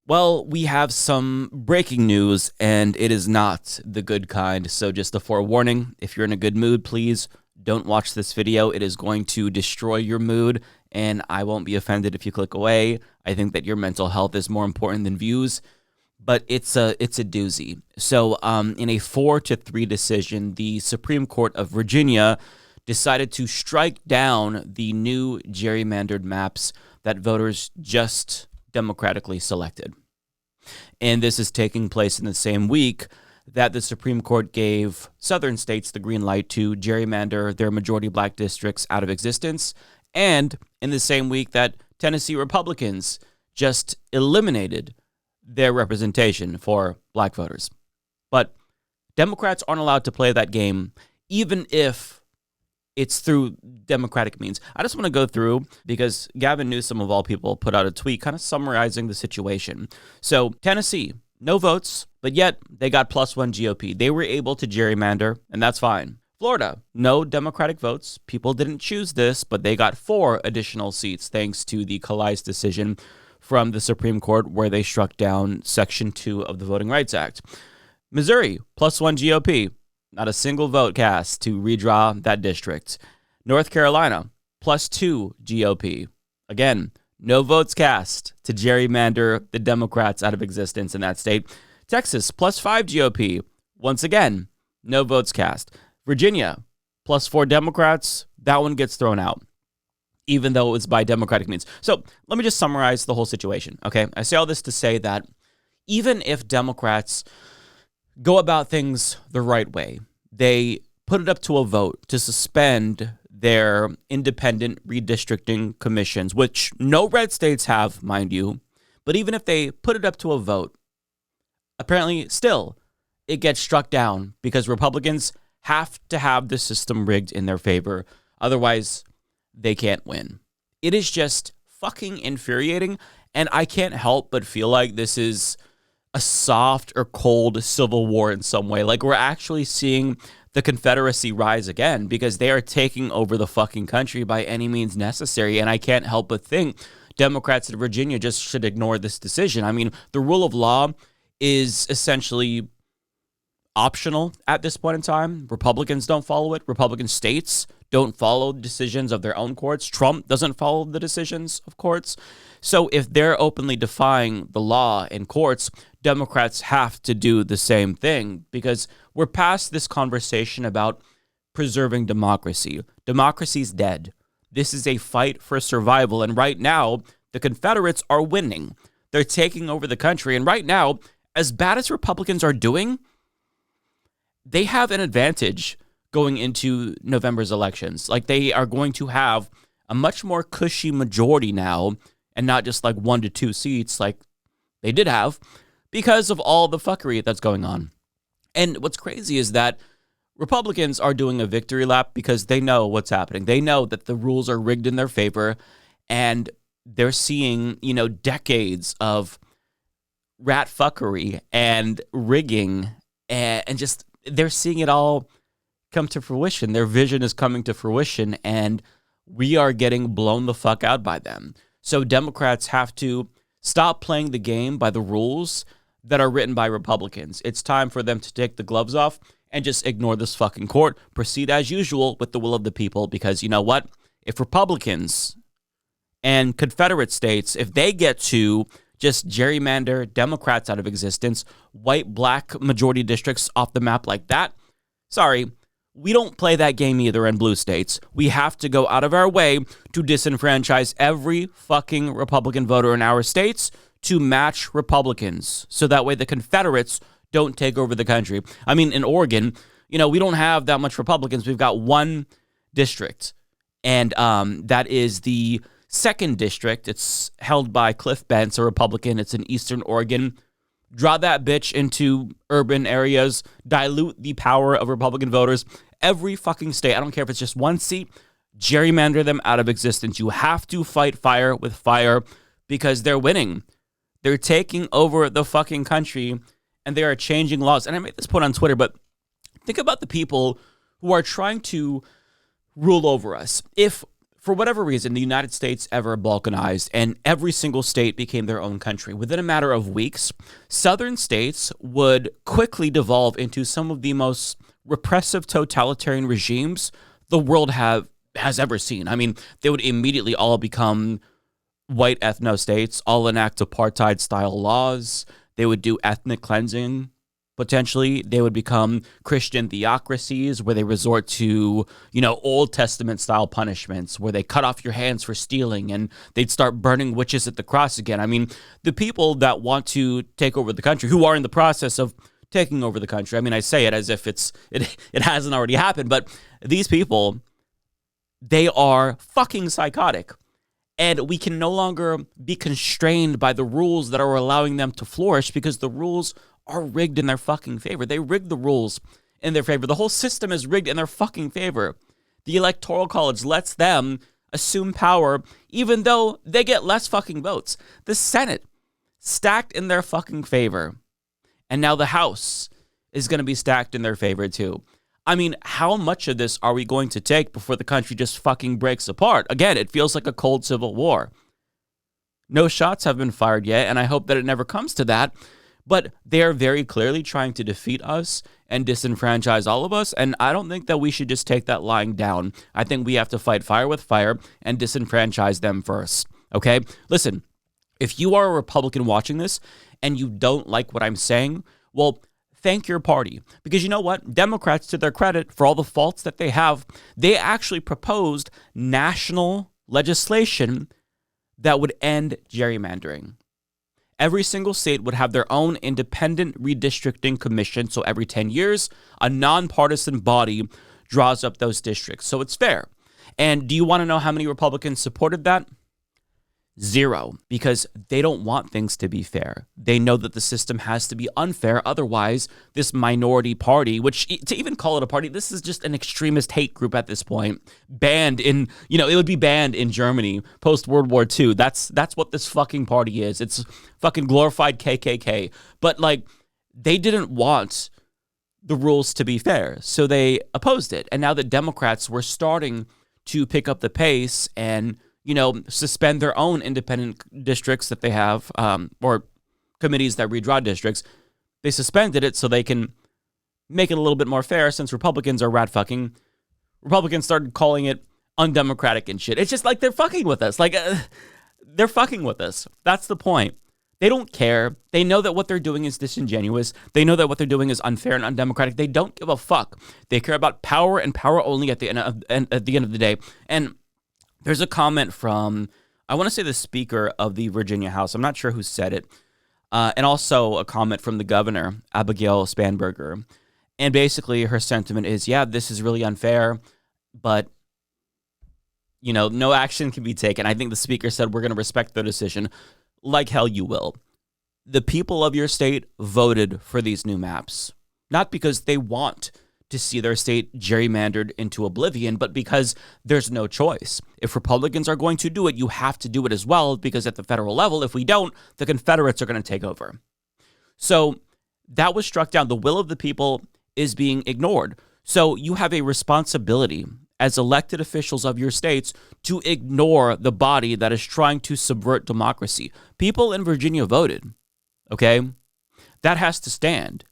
Well, we have some breaking news, and it is not the good kind. So just a forewarning, if you're in a good mood, please don't watch this video. It is going to destroy your mood, and I won't be offended if you click away. I think that your mental health is more important than views, but it's a doozy. So in a 4-3 decision, the Supreme Court of Virginia decided to strike down the new gerrymandered maps that voters just democratically selected. And this is taking place in the same week that the Supreme Court gave southern states the green light to gerrymander their majority black districts out of existence, and in the same week that Tennessee Republicans just eliminated their representation for black voters. But Democrats aren't allowed to play that game, even if it's through democratic means. I just want to go through, because Gavin Newsom, of all people, put out a tweet kind of summarizing the situation. So Tennessee, no votes, but yet they got +1 GOP. They were able to gerrymander, and that's fine. Florida, no Democratic votes. People didn't choose this, but they got 4 additional seats thanks to the Catalyze decision from the Supreme Court, where they struck down Section 2 of the Voting Rights Act. Missouri, +1 GOP. Not a single vote cast to redraw that district. North Carolina, +2 GOP. Again, no votes cast to gerrymander the Democrats out of existence in that state. Texas, +5 GOP. Once again, no votes cast. Virginia, +4 Democrats. That one gets thrown out, even though it was by democratic means. So let me just summarize the whole situation, okay? I say all this to say that even if Democrats go about things the right way, they put it up to a vote to suspend their independent redistricting commissions, which no red states have, mind you. But even if they put it up to a vote, apparently still it gets struck down because Republicans have to have the system rigged in their favor. Otherwise, they can't win. It is just fucking infuriating, and I can't help but feel like this is a soft or cold civil war in some way. Like, we're actually seeing the Confederacy rise again because they are taking over the fucking country by any means necessary. And I can't help but think Democrats in Virginia just should ignore this decision. I mean, the rule of law is essentially optional at this point in time. Republicans don't follow it. Republican states don't follow decisions of their own courts. Trump doesn't follow the decisions of courts. So if they're openly defying the law in courts, Democrats have to do the same thing, because we're past this conversation about preserving democracy. Democracy's dead. This is a fight for survival. And right now, the Confederates are winning. They're taking over the country. And right now, as bad as Republicans are doing, they have an advantage going into November's elections. Like, they are going to have a much more cushy majority now, and not just like 1 to 2 seats like they did have, because of all the fuckery that's going on. And what's crazy is that Republicans are doing a victory lap because they know what's happening. They know that the rules are rigged in their favor, and they're seeing, decades of rat fuckery and rigging, and just they're seeing it all come to fruition. Their vision is coming to fruition, and we are getting blown the fuck out by them. So Democrats have to stop playing the game by the rules that are written by Republicans. It's time for them to take the gloves off and just ignore this fucking court. Proceed as usual with the will of the people, because you know what? If Republicans and Confederate states, if they get to just gerrymander Democrats out of existence, white, black majority districts off the map like that, sorry, we don't play that game either in blue states. We have to go out of our way to disenfranchise every fucking Republican voter in our states to match Republicans, so that way the Confederates don't take over the country. I mean, in Oregon, we don't have that much Republicans. We've got 1 district, and that is the 2nd district. It's held by Cliff Bentz, a Republican. It's in Eastern Oregon. Draw that bitch into urban areas, dilute the power of Republican voters. Every fucking state, I don't care if it's just 1 seat, gerrymander them out of existence. You have to fight fire with fire, because they're winning. They're taking over the fucking country, and they are changing laws. And I made this point on Twitter, but think about the people who are trying to rule over us. If for whatever reason, the United States ever balkanized and every single state became their own country. Within a matter of weeks, southern states would quickly devolve into some of the most repressive totalitarian regimes the world has ever seen. I mean, they would immediately all become white ethno-states, all enact apartheid-style laws. They would do ethnic cleansing. Potentially, they would become Christian theocracies where they resort to, Old Testament style punishments where they cut off your hands for stealing and they'd start burning witches at the cross again. I mean, the people that want to take over the country, who are in the process of taking over the country, I mean, I say it as if it hasn't already happened, but these people, they are fucking psychotic. And we can no longer be constrained by the rules that are allowing them to flourish because the rules are rigged in their fucking favor. They rigged the rules in their favor. The whole system is rigged in their fucking favor. The Electoral College lets them assume power even though they get less fucking votes. The Senate stacked in their fucking favor. And now the House is going to be stacked in their favor too. I mean, how much of this are we going to take before the country just fucking breaks apart? Again, it feels like a cold civil war. No shots have been fired yet, and I hope that it never comes to that. But they are very clearly trying to defeat us and disenfranchise all of us, and I don't think that we should just take that lying down. I think we have to fight fire with fire and disenfranchise them first, okay? Listen, if you are a Republican watching this and you don't like what I'm saying, well, thank your party. Because you know what? Democrats, to their credit, for all the faults that they have, they actually proposed national legislation that would end gerrymandering. Every single state would have their own independent redistricting commission. So every 10 years, a nonpartisan body draws up those districts. So it's fair. And do you want to know how many Republicans supported that? 0, because they don't want things to be fair. They know that the system has to be unfair. Otherwise, this minority party, which to even call it a party, this is just an extremist hate group at this point, banned in, it would be banned in Germany post-World War II. That's what this fucking party is. It's fucking glorified KKK. But they didn't want the rules to be fair, so they opposed it. And now the Democrats were starting to pick up the pace and suspend their own independent districts that they have, or committees that redraw districts. They suspended it so they can make it a little bit more fair since Republicans are rat-fucking. Republicans started calling it undemocratic and shit. It's just they're fucking with us. They're fucking with us. That's the point. They don't care. They know that what they're doing is disingenuous. They know that what they're doing is unfair and undemocratic. They don't give a fuck. They care about power and power only at the end of the day. And there's a comment from, I want to say the Speaker of the Virginia House. I'm not sure who said it. And also a comment from the governor, Abigail Spanberger. And basically her sentiment is, yeah, this is really unfair, but, no action can be taken. I think the Speaker said, we're going to respect their decision. Like hell you will. The people of your state voted for these new maps, not because they want to see their state gerrymandered into oblivion, but because there's no choice. If Republicans are going to do it, you have to do it as well, because at the federal level, if we don't, the Confederates are going to take over. So that was struck down. The will of the people is being ignored. So you have a responsibility as elected officials of your states to ignore the body that is trying to subvert democracy. People in Virginia voted, okay? That has to stand.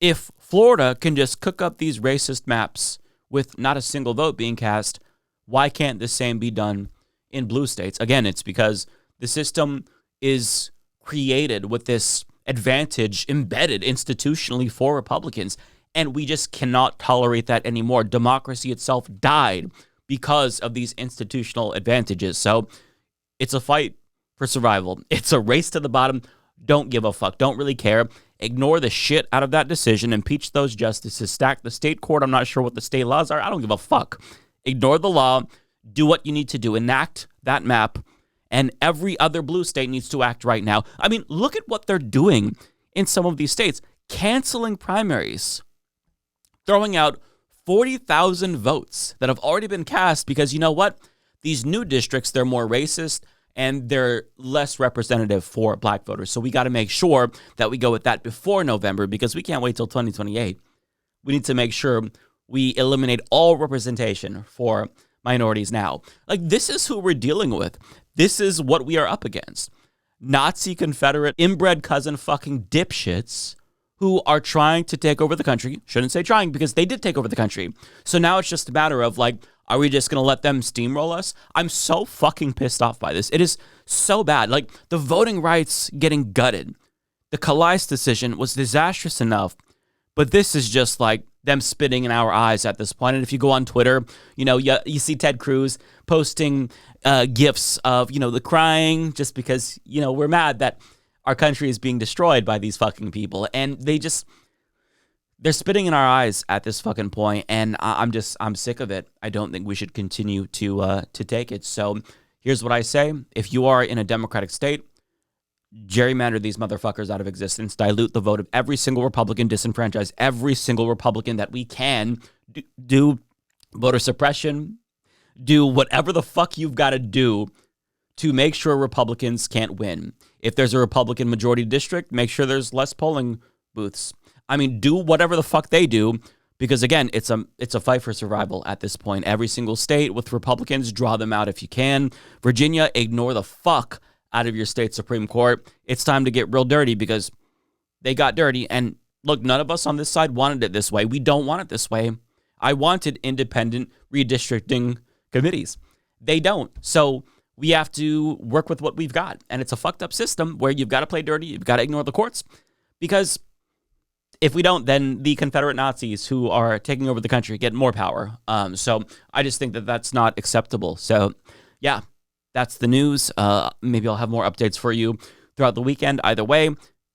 If Florida can just cook up these racist maps with not a single vote being cast, why can't the same be done in blue states? Again, it's because the system is created with this advantage embedded institutionally for Republicans, and we just cannot tolerate that anymore. Democracy itself died because of these institutional advantages. So it's a fight for survival. It's a race to the bottom. Don't give a fuck. Don't really care. Ignore the shit out of that decision. Impeach those justices. Stack the state court. I'm not sure what the state laws are. I don't give a fuck. Ignore the law. Do what you need to do. Enact that map. And every other blue state needs to act right now. I mean, look at what they're doing in some of these states. Canceling primaries. Throwing out 40,000 votes that have already been cast because you know what? These new districts, they're more racist and they're less representative for black voters. So we got to make sure that we go with that before November because we can't wait till 2028. We need to make sure we eliminate all representation for minorities now. Like, this is who we're dealing with. This is what we are up against. Nazi, Confederate, inbred cousin fucking dipshits who are trying to take over the country. Shouldn't say trying, because they did take over the country. So now it's just a matter of, like, are we just going to let them steamroll us? I'm so fucking pissed off by this. It is so bad. Like, the voting rights getting gutted. The Catalyze decision was disastrous enough, but this is just like them spitting in our eyes at this point. And if you go on Twitter, you see Ted Cruz posting GIFs of, the crying just because, we're mad that our country is being destroyed by these fucking people. And they're spitting in our eyes at this fucking point. And I'm sick of it. I don't think we should continue to take it. So here's what I say. If you are in a democratic state, gerrymander these motherfuckers out of existence, dilute the vote of every single Republican, disenfranchise every single Republican that we can, do voter suppression, do whatever the fuck you've got to do to make sure Republicans can't win. If there's a Republican majority district, make sure there's less polling booths. I mean, do whatever the fuck they do, because again, it's a fight for survival at this point. Every single state with Republicans, draw them out if you can. Virginia, ignore the fuck out of your state Supreme Court. It's time to get real dirty, because they got dirty. And look, none of us on this side wanted it this way. We don't want it this way. I wanted independent redistricting committees. They don't. So we have to work with what we've got. And it's a fucked up system where you've got to play dirty. You've got to ignore the courts, because if we don't, then the Confederate Nazis who are taking over the country get more power. So I just think that that's not acceptable. So yeah, that's the news. Maybe I'll have more updates for you throughout the weekend. Either way,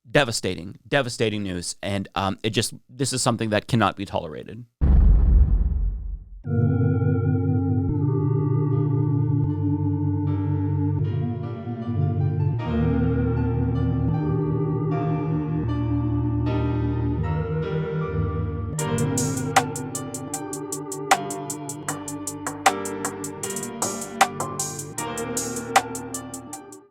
devastating news. And this is something that cannot be tolerated.